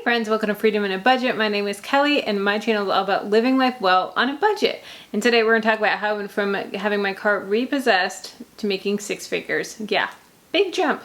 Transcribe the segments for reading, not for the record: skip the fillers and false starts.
friends, welcome to Freedom in a Budget. My name is Kelly and my channel is all about living life well on a budget. And today we're going to talk about how I went from having my car repossessed to making six figures. Yeah, big jump.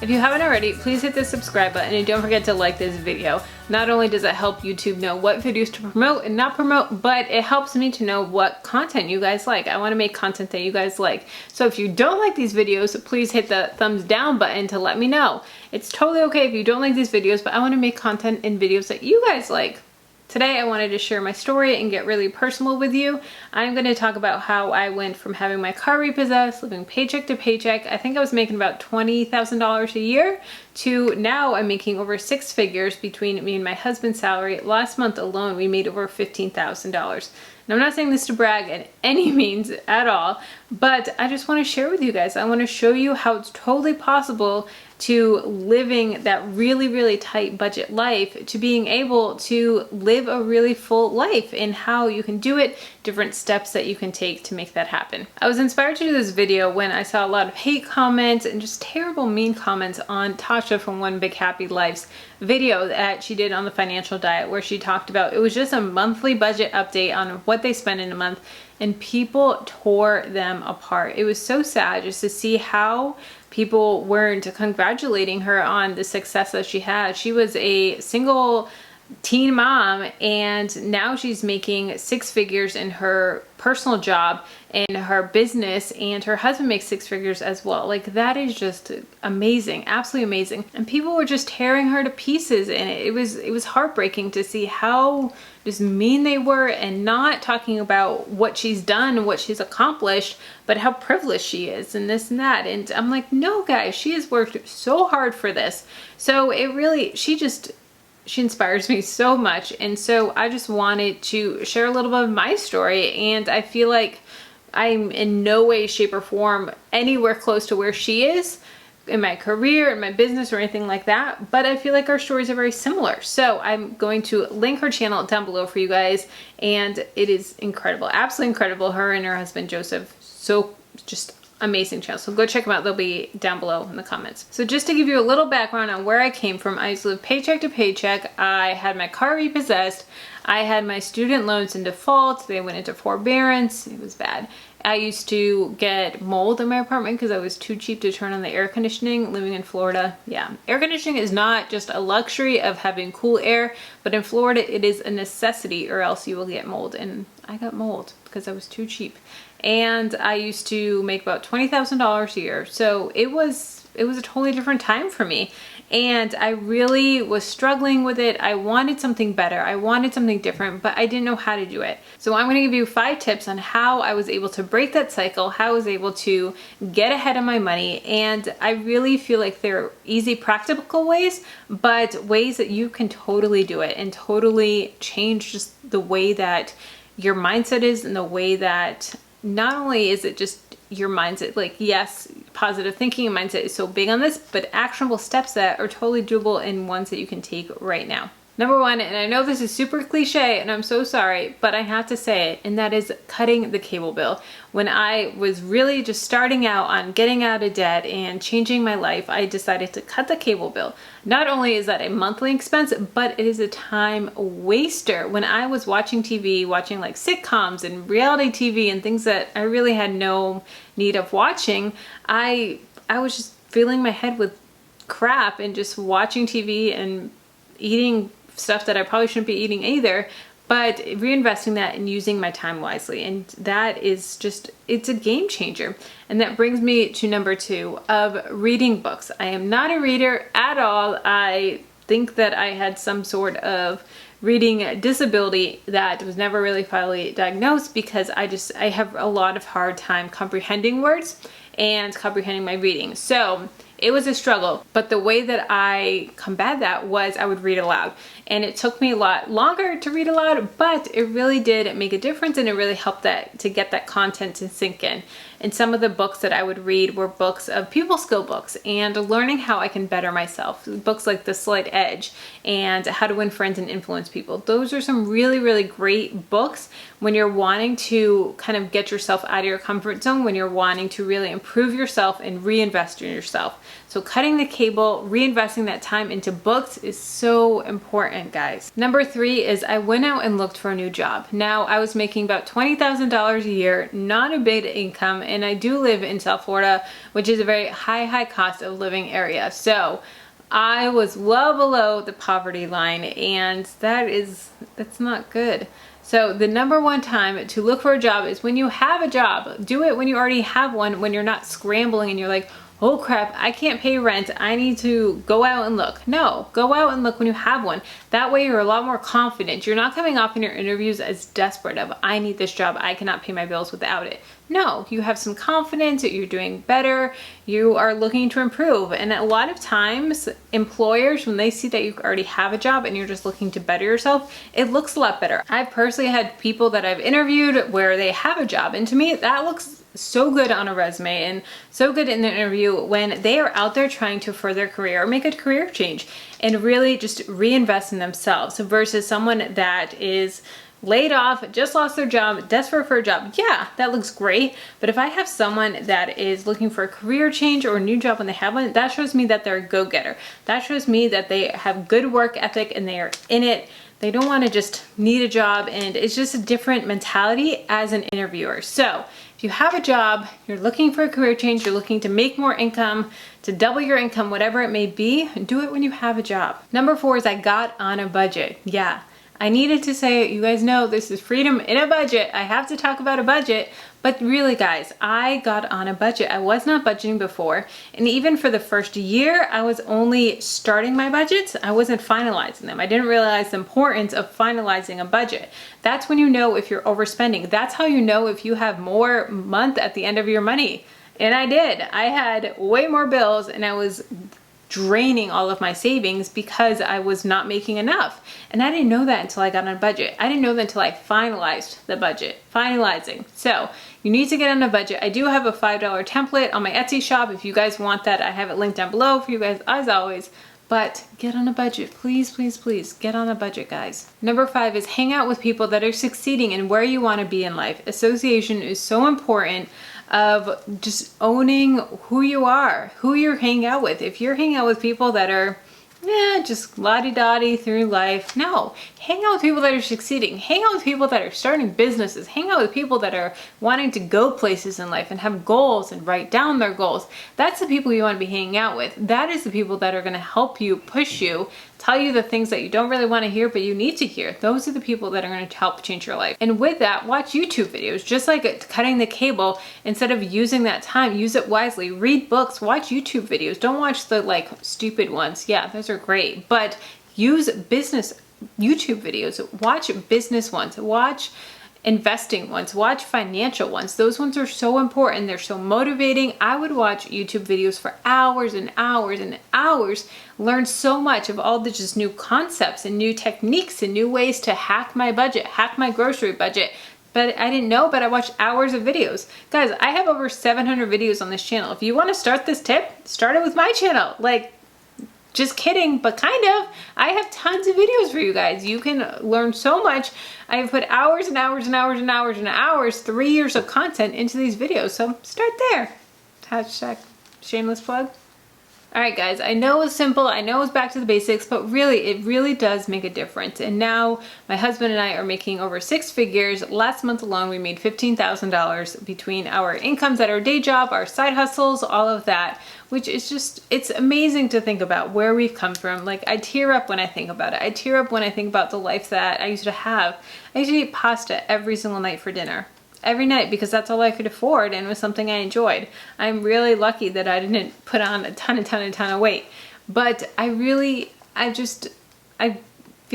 If you haven't already, please hit the subscribe button and don't forget to like this video. Not only does it help YouTube know what videos to promote and not promote, but it helps me to know what content you guys like. I want to make content that you guys like. So if you don't like these videos, please hit the thumbs down button to let me know. It's totally okay if you don't like these videos, but I want to make content and videos that you guys like. Today I wanted to share my story and get really personal with you. I'm going to talk about how I went from having my car repossessed, living paycheck to paycheck. I think I was making about $20,000 a year to now I'm making over six figures between me and my husband's salary. Last month alone we made over $15,000. And I'm not saying this to brag at any means at all, but I just want to share with you guys. I want to show you how it's totally possible to living that really tight budget life, to being able to live a really full life, and how you can do it, different steps that you can take to make that happen. I was inspired to do this video when I saw a lot of hate comments and just terrible mean comments on Tasha from One Big Happy Life's video that she did on the financial diet, where she talked about, it was just a monthly budget update on what they spend in a month, and people tore them apart. It was so sad just to see how people weren't congratulating her on the success that she had. She was a single teen mom and now she's making six figures in her personal job and her business, and her husband makes six figures as well. Like, that is just amazing, absolutely amazing. And people were just tearing her to pieces, and it was heartbreaking to see how just mean they were, and not talking about what she's done, what she's accomplished, but how privileged she is and this and that. And I'm like, no guys, she has worked so hard for this. So it really, she inspires me so much. And so I just wanted to share a little bit of my story, and I feel like I'm in no way, shape, or form anywhere close to where she is in my career, in my business, or anything like that, but I feel like our stories are very similar. So I'm going to link her channel down below for you guys, and it is incredible, absolutely incredible. Her and her husband Joseph, so just amazing channel. So go check them out. They'll be down below in the comments. So just to give you a little background on where I came from, I used to live paycheck to paycheck. I had my car repossessed. I had my student loans in default. They went into forbearance. It was bad. I used to get mold in my apartment because I was too cheap to turn on the air conditioning living in Florida. Yeah, air conditioning is not just a luxury of having cool air, but in Florida it is a necessity, or else you will get mold. And I got mold because I was too cheap. And I used to make about $20,000 a year. So it was a totally different time for me. And I really was struggling with it. I wanted something better. I wanted something different, but I didn't know how to do it. So I'm gonna give you 5 tips on how I was able to break that cycle, how I was able to get ahead of my money. And I really feel like they're easy, practical ways, but ways that you can totally do it and totally change just the way that your mindset is, and the way that not only is it just your mindset, like, yes, positive thinking and mindset is so big on this, but actionable steps that are totally doable and ones that you can take right now. Number 1, and I know this is super cliche and I'm so sorry, but I have to say it, and that is cutting the cable bill. When I was really just starting out on getting out of debt and changing my life, I decided to cut the cable bill. Not only is that a monthly expense, but it is a time waster. When I was watching TV, watching like sitcoms and reality TV and things that I really had no need of watching, I was just filling my head with crap and just watching TV and eating stuff that I probably shouldn't be eating either, but reinvesting that and using my time wisely. And that is just, it's a game changer. And that brings me to number 2 of reading books. I am not a reader at all. I think that I had some sort of reading disability that was never really finally diagnosed, because I have a lot of hard time comprehending words and comprehending my reading. So it was a struggle, but the way that I combat that was I would read aloud. And it took me a lot longer to read aloud, but it really did make a difference, and it really helped to get that content to sink in. And some of the books that I would read were books of people skill books and learning how I can better myself. Books like The Slight Edge and How to Win Friends and Influence People. Those are some really, really great books when you're wanting to kind of get yourself out of your comfort zone, when you're wanting to really improve yourself and reinvest in yourself. So cutting the cable, reinvesting that time into books is so important, guys. Number 3 is I went out and looked for a new job. Now, I was making about $20,000 a year, not a big income, and I do live in South Florida, which is a very high cost of living area. So I was well below the poverty line, and that's not good. So the number one time to look for a job is when you have a job. Do it when you already have one, when you're not scrambling and you're like, oh crap, I can't pay rent, I need to go out and look. No, go out and look when you have one. That way you're a lot more confident. You're not coming off in your interviews as desperate of, I need this job, I cannot pay my bills without it. No, you have some confidence that you're doing better, you are looking to improve. And a lot of times, employers, when they see that you already have a job and you're just looking to better yourself, it looks a lot better. I've personally had people that I've interviewed where they have a job, and to me, that looks so good on a resume and so good in the interview when they are out there trying to further their career or make a career change and really just reinvest in themselves versus someone that is laid off, just lost their job, desperate for a job. Yeah, that looks great. But if I have someone that is looking for a career change or a new job when they have one, that shows me that they're a go-getter. That shows me that they have good work ethic and they are in it. They don't want to just need a job, and it's just a different mentality as an interviewer. So if you have a job, you're looking for a career change, you're looking to make more income, to double your income, whatever it may be, do it when you have a job. Number 4 is I got on a budget. Yeah, I needed to say it. You guys know this is freedom in a budget. I have to talk about a budget, but really guys, I got on a budget. I was not budgeting before. And even for the first year, I was only starting my budgets. I wasn't finalizing them. I didn't realize the importance of finalizing a budget. That's when you know if you're overspending. That's how you know if you have more month at the end of your money. And I did. I had way more bills and I was draining all of my savings because I was not making enough. And I didn't know that until I got on a budget. I didn't know that until I finalized the budget. Finalizing. So you need to get on a budget. I do have a $5 template on my Etsy shop. If you guys want that, I have it linked down below for you guys as always. But get on a budget. Please, please, please get on a budget, guys. Number 5 is hang out with people that are succeeding in where you want to be in life. Association is so important of just owning who you are, who you're hanging out with. If you're hanging out with people that are just la-di-da-di through life, no. Hang out with people that are succeeding. Hang out with people that are starting businesses. Hang out with people that are wanting to go places in life and have goals and write down their goals. That's the people you want to be hanging out with. That is the people that are going to help you, push you, tell you the things that you don't really want to hear, but you need to hear. Those are the people that are going to help change your life. And with that, watch YouTube videos, just like cutting the cable. Instead of using that time, use it wisely. Read books, watch YouTube videos. Don't watch the like stupid ones. Yeah, those are great, but use business YouTube videos. Watch business ones. Watch investing ones, watch financial ones. Those ones are so important. They're so motivating. I would watch YouTube videos for hours and hours and hours, learn so much of all the just new concepts and new techniques and new ways to hack my budget, hack my grocery budget. But I didn't know, but I watched hours of videos. Guys, I have over 700 videos on this channel. If you want to start this tip, start it with my channel. Like, just kidding, but kind of. I have tons of videos for you guys. You can learn so much. I have put hours and hours and hours and hours and hours, 3 years of content into these videos. So start there. Hashtag shameless plug. All right, guys, I know it's simple. I know it's back to the basics, but really, it really does make a difference. And now my husband and I are making over 6 figures. Last month alone, we made $15,000 between our incomes at our day job, our side hustles, all of that, which is just, it's amazing to think about where we've come from. Like, I tear up when I think about it. I tear up when I think about the life that I used to have. I used to eat pasta every single night for dinner. Every night, because that's all I could afford and it was something I enjoyed. I'm really lucky that I didn't put on a ton of weight. But I feel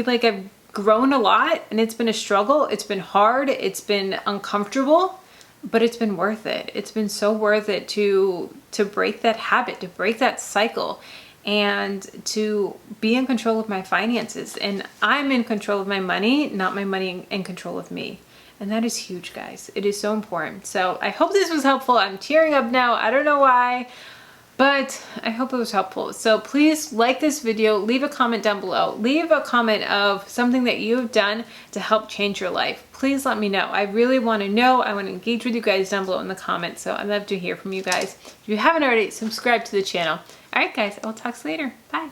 like I've grown a lot, and it's been a struggle. It's been hard. It's been uncomfortable, but it's been worth it. It's been so worth it to break that habit, to break that cycle, and to be in control of my finances. And I'm in control of my money, not my money in control of me. And that is huge, guys. It is so important. So I hope this was helpful. I'm tearing up now. I don't know why, but I hope it was helpful. So please like this video, leave a comment down below. Leave a comment of something that you've done to help change your life. Please let me know. I really want to know. I want to engage with you guys down below in the comments. So I'd love to hear from you guys. If you haven't already, subscribe to the channel. All right, guys, I will talk to you later. Bye.